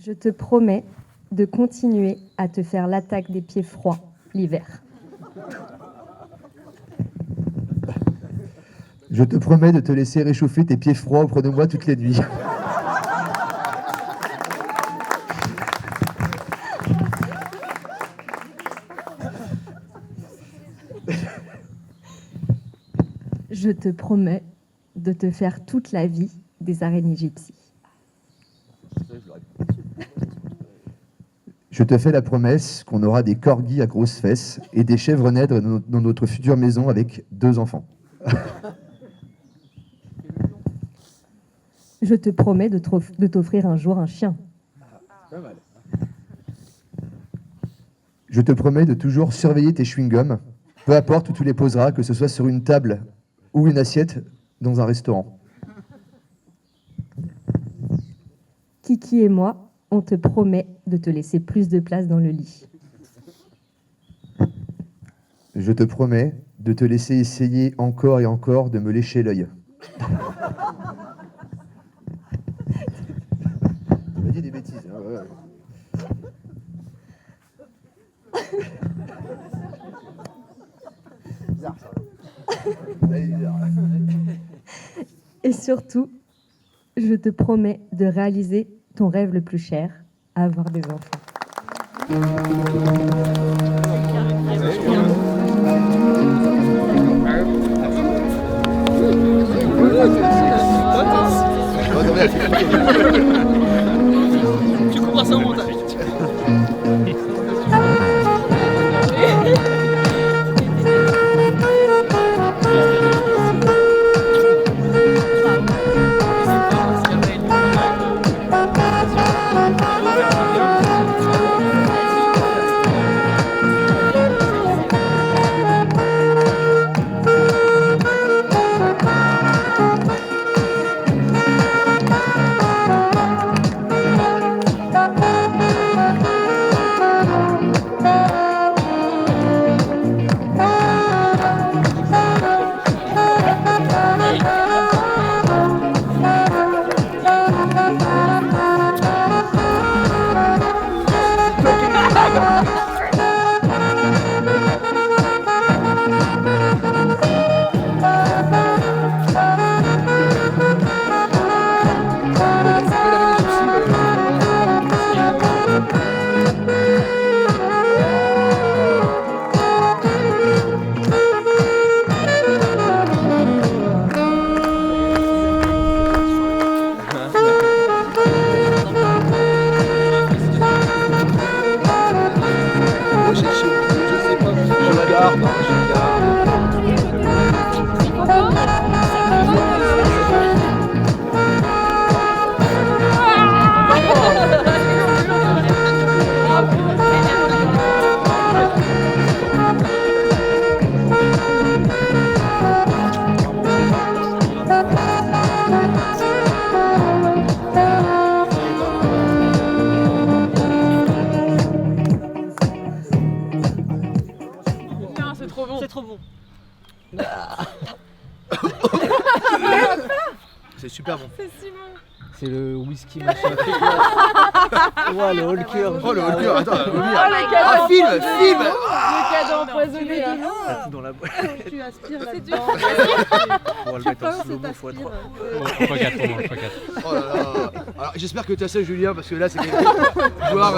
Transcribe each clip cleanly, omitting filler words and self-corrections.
Je te promets de continuer à te faire l'attaque des pieds froids l'hiver. Je te promets de te laisser réchauffer tes pieds froids auprès de moi toutes les nuits. Je te promets de te faire toute la vie des araignées gypsies. Je te fais la promesse qu'on aura des corgis à grosses fesses et des chèvres nègres dans notre future maison avec 2 enfants. Je te promets de t'offrir un jour un chien. Je te promets de toujours surveiller tes chewing-gums, peu importe où tu les poseras, que ce soit sur une table ou une assiette dans un restaurant. Kiki et moi, on te promet de te laisser plus de place dans le lit. Je te promets de te laisser essayer encore et encore de me lécher l'œil. Tu m'as dit des bêtises, hein, ouais. Bizarre, ça. Et surtout, je te promets de réaliser ton rêve le plus cher, avoir des enfants. Tu comprends ça au montage. C'est trop bon. C'est super bon. C'est si bon. C'est le whisky machin. Oh le Holker. Oh le Holker, attends, Ah, film. Le cadeau empoisonné. Ça fout dans la boîte. Tu aspires C'est là-dedans. On va le mettre en slow-mo x3. x4 pour moi, x4. Oh là là. Alors j'espère que tu as ça Julien parce que là c'est quelque voir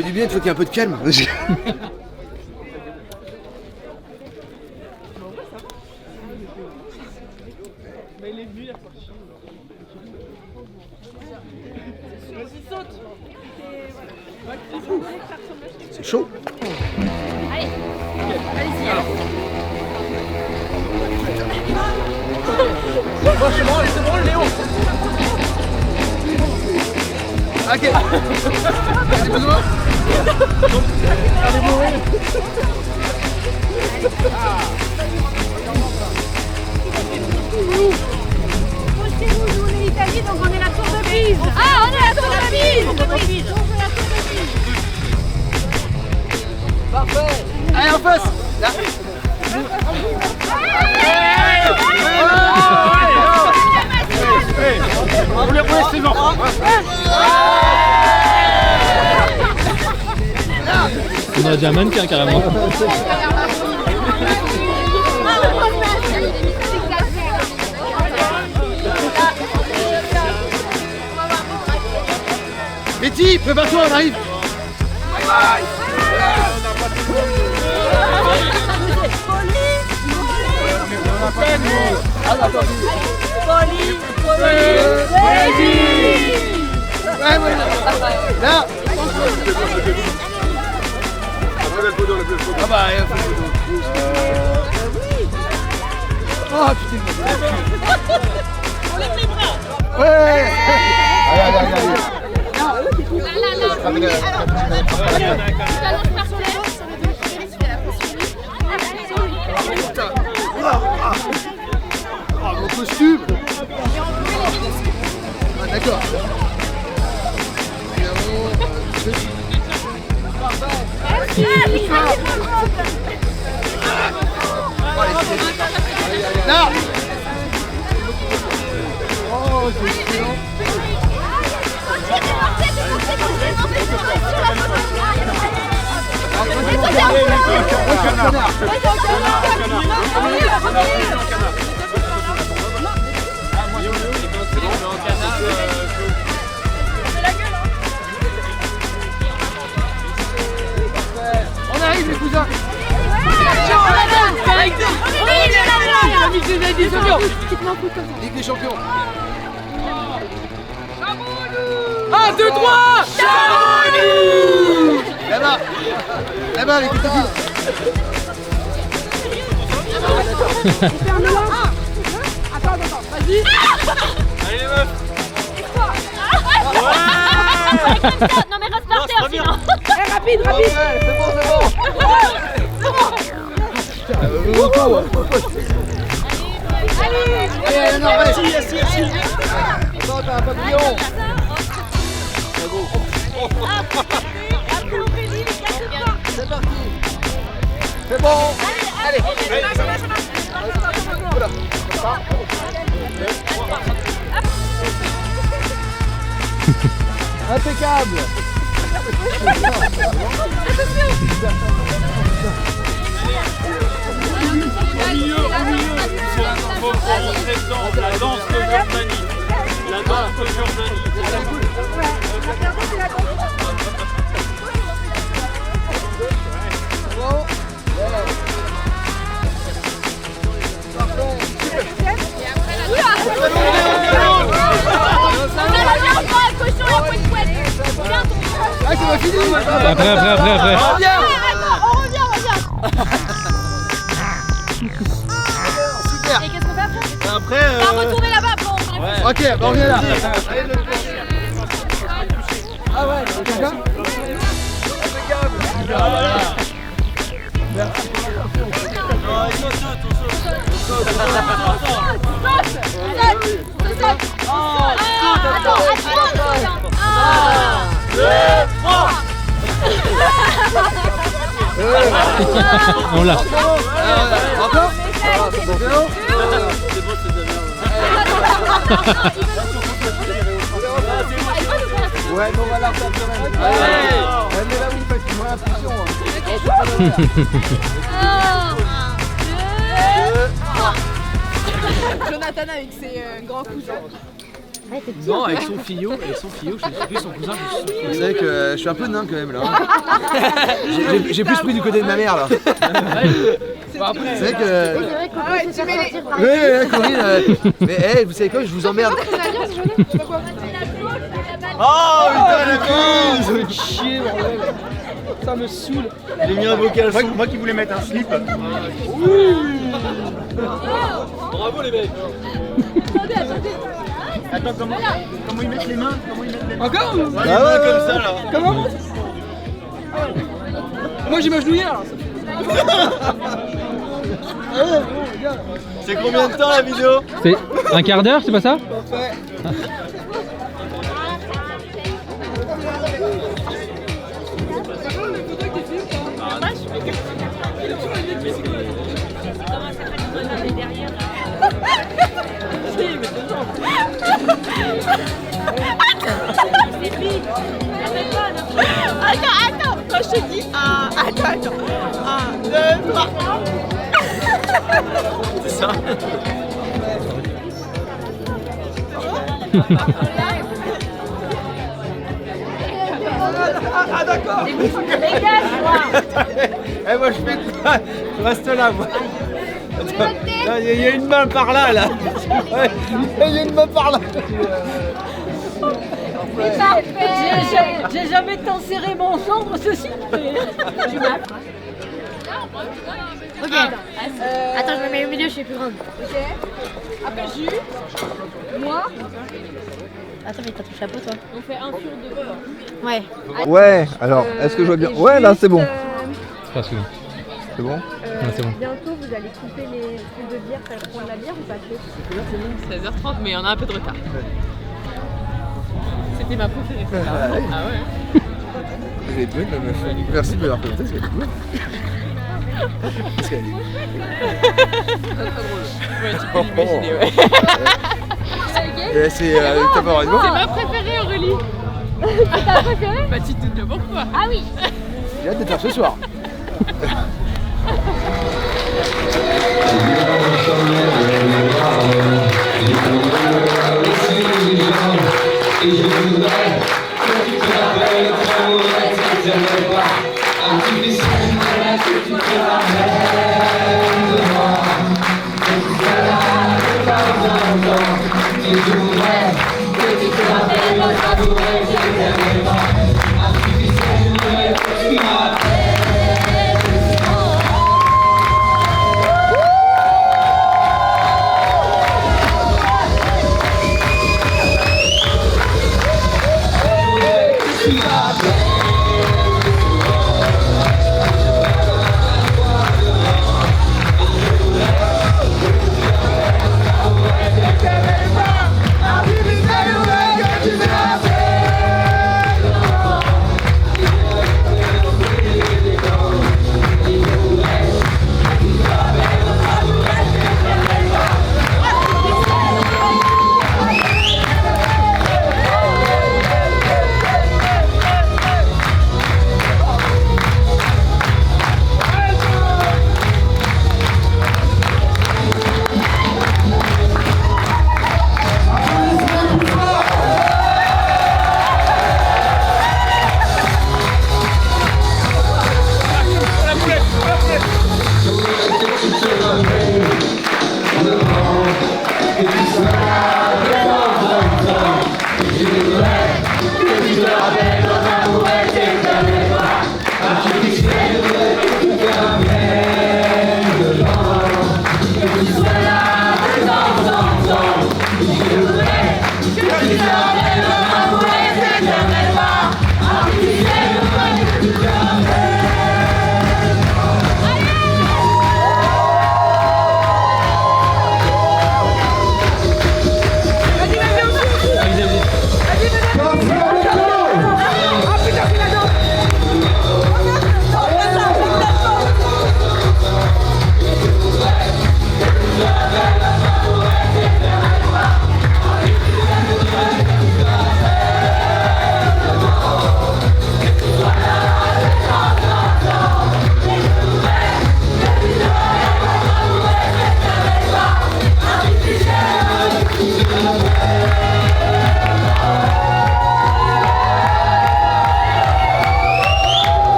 fait du bien, il faut qu'il y ait un peu de calme. C'est chaud. C'est bon, Léo. Ok. Allez, besoin. Nous, on est l'Italie, donc on est la tour de Pise. Ah, on est la tour de Pise. Parfait. Allez, en face. Là. Roulez, c'est bon. On a déjà un mannequin carrément. Betty, prépare-toi, on arrive. Là. Ah bah, oh putain. On lève les bras. Ouais. Allez. Mon costume. Ah d'accord. Là. Oh, c'est excellent. On arrive les cousins. Ligue des champions. 1, 2, 3. Là-bas, les petites filles. Attends, vas-y. Allez les meufs. Non mais reste par terre sinon. Rapide. C'est bon. Allez, non, allez. Attends, t'as un papillon. C'est parti. C'est bon. Allez. Voilà. Impeccable. Au milieu, c'est la danse de Jordanie. La danse de Jordanie. Ah, c'est pas fini. Après. On revient. Super. Et qu'est-ce qu'on fait après? Après, On va retourner là-bas, bon, on va ok, bah on vient là. Ah ouais, c'est quelqu'un. Impeccable. Merci. On l'a. Encore. C'est bon, ouais, mais on va la refaire quand même. Ouais, mais là, oui, parce qu'il m'a l'impression. Jonathan avec ses grands cousins. Non, avec son fillot, je sais plus son cousin. Vous savez que je suis un peu nain quand même là. J'ai plus pris du côté de ma mère là. C'est vrai que. Oui, Corinne. Mais hey, vous savez quoi, je vous emmerde. Oh putain, la con, ils ont chier, bordel. Ça me saoule. J'ai mis un vocal. Moi qui voulais mettre un slip. Bravo les mecs. Attends, comment ils mettent les mains? Encore? Les mains comme ça là. Comment? Moi j'ai ma genouillère. C'est combien de temps la vidéo? C'est un quart d'heure, c'est pas ça? Attends, quand je te dis attends. 1, 2, 3. C'est ça. Ah d'accord. Eh moi je fais quoi? Je reste là moi. Il y a une main par là là. Il y a une main par là. J'ai jamais tant serré mon gendre, ceci. Tu m'as. Ok. Attends, je me mets au milieu, je suis plus grande. Ok. Après Jules. Moi. Attends, mais t'as ton chapeau toi. On fait un tour de beurre. Ouais. Ouais, alors, est-ce que je vois bien? Ouais, là, c'est bon. C'est pas celui-là. C'est bon? C'est bon. Bientôt, vous allez couper les trucs de bière, ça prend de la bière ou pas? 16h30, mais on a un peu de retard. C'était ma préférée. Ah ouais. Elle est bonne la meuf. Merci de me l'avoir présenté, parce qu'elle est bonne. Parce qu'elle est Ouais, tu peux l'imaginer, ouais. Et c'est top en radio. C'est ma préférée, Aurélie. C'est ta préférée? Bah, tu te dis pourquoi? Ah oui. J'ai hâte d'être là ce soir.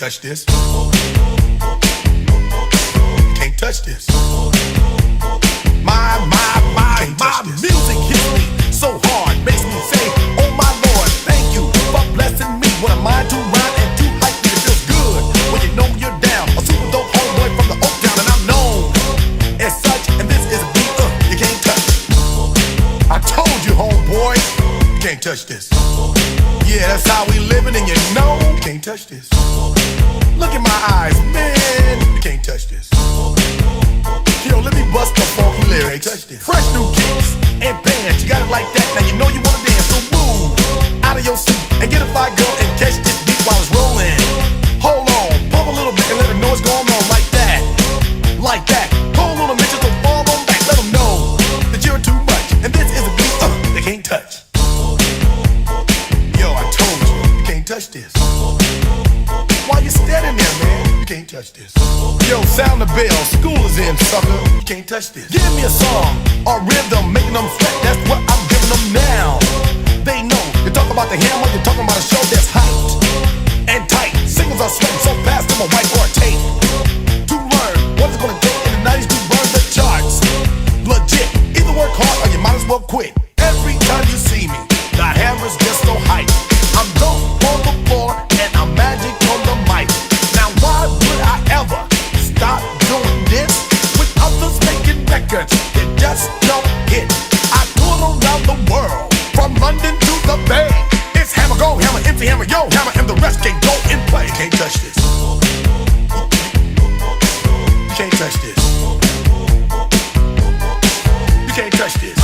touch this. Can't touch this. My music hits me so hard, makes me say, oh my Lord, thank you for blessing me. When I'm mind to rhyme and too hype, it feels good when you know you're down. A super dope homeboy from the Oak Town, and I'm known as such. And this is a beat you can't touch. I told you, homeboy, you can't touch this. Yeah, that's how we living, and you know you can't touch this. Look in my eyes, man, you can't touch this. Yo, let me bust the funky lyrics. Fresh new kicks and bands, you got it like that. Now you know you wanna dance, so move out of your seat and get a fire girl and catch this beat while it's rolling. Hold on, pump a little bit and let her know what's going on like that, like that. Hold on a minute, so fall on back, let them know that you're too much, and this is a beat they can't touch. Yo, I told you, you can't touch this. Why you standing there, man? You can't touch this. Yo, sound the bell, school is in, sucker. You can't touch this. Give me a song or rhythm, making them sweat. That's what I'm giving them now. They know you talk about the hammer, you're talking about a show that's hyped and tight. Singles are sweating so fast, them a white or a tape. To learn what it's gonna take in the 90s to burn the charts. Legit, either work hard or you might as well quit. Every time you see me, the hammer's just so hyped. I'm dope on the floor and I'm magic on the mic. Now why would I ever stop doing this? With others making records that just don't hit. I tour around the world, from London to the Bay. It's hammer, go hammer, empty hammer, yo hammer, and the rest can go and play. You can't touch this. You can't touch this. You can't touch this.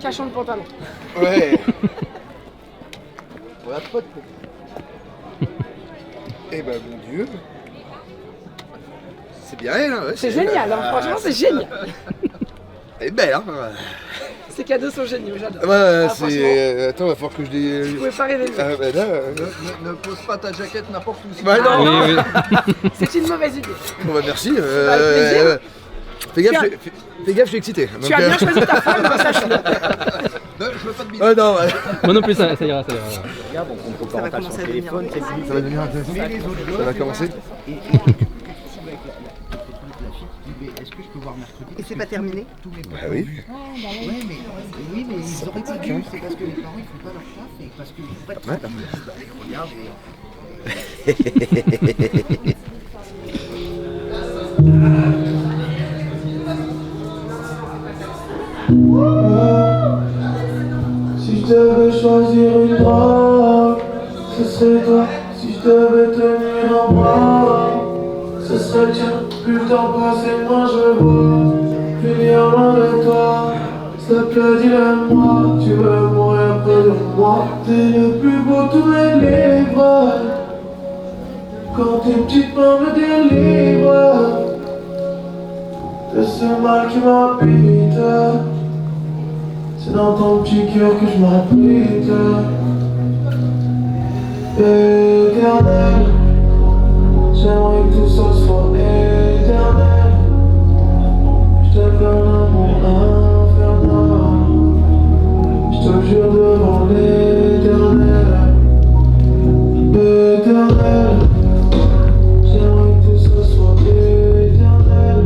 Cachons le pantalon. Ouais. On a pas de... Eh ben mon Dieu. C'est bien elle, hein. Ouais, C'est génial, hein, franchement c'est génial. Elle est belle, hein. Ces cadeaux sont géniaux, j'adore. Ouais, Ah, c'est... Attends, va falloir que je les... Je pouvais pas rêver. Ah bah là... Ne pose pas ta jaquette n'importe où. Bah non. Oui, oui. C'est une mauvaise idée. Bon bah merci. plaisir. Fais gaffe, je suis excité. Tu Donc, as bien choisi ta femme, sache-le. Je veux pas de bide. non, ouais. Moi non plus, ça ira. Regarde, on comprend Ça va pas commencer à son téléphone. devenir Ça va devenir un peu... Ça va commencer. Est-ce que je peux voir mercredi? Et c'est pas terminé? Bah oui. Ouais, mais ils auraient pas dû. C'est parce que les parents ils font pas leur taf et parce qu'ils font pas de trucs. Regarde et... Si je devais choisir une drogue, ce serait toi. Si je devais tenir un bras, ce serait le tien. Plus le temps passe et moins je vois finir loin de toi. S'il te plaît, dis-le-moi, tu veux mourir près de moi. T'es le plus beau, tous les livres. Quand tes petites mains me délivrent de ce mal qui m'habite. C'est dans ton petit cœur que je m'abrite. Éternel, j'aimerais que tout ça soit éternel. Je te fais un amour infernal. Je te jure devant l'éternel. Éternel, j'aimerais que tout ça soit éternel.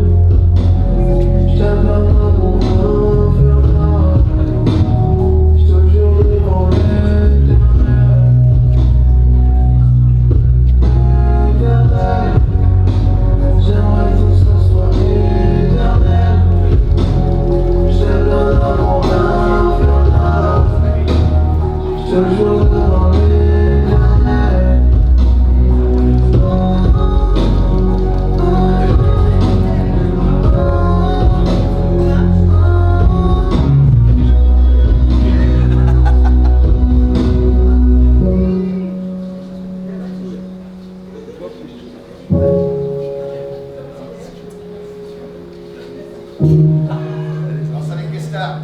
Je te fais un amour infernal. Je te jure devant l'éternel. Éternel, Nossa linguista.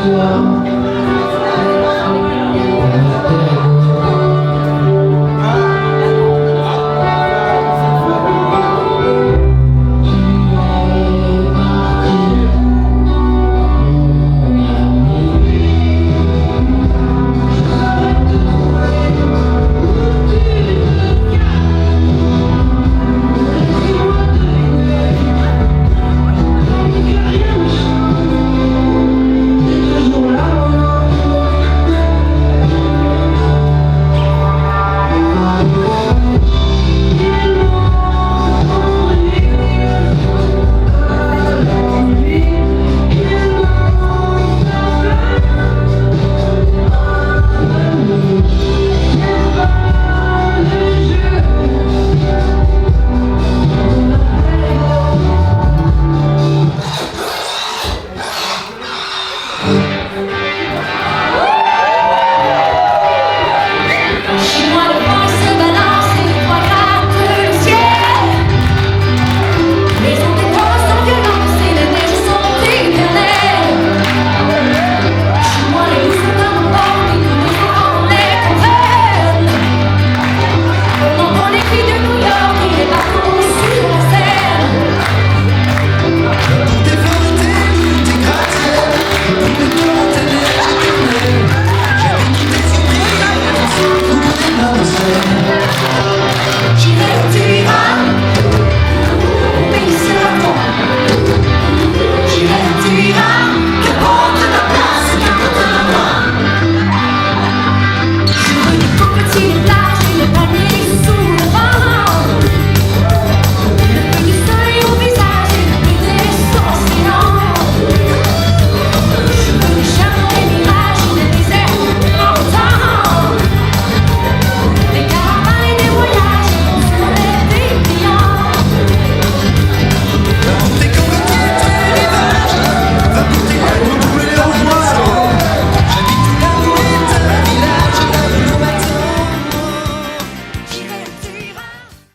Yeah.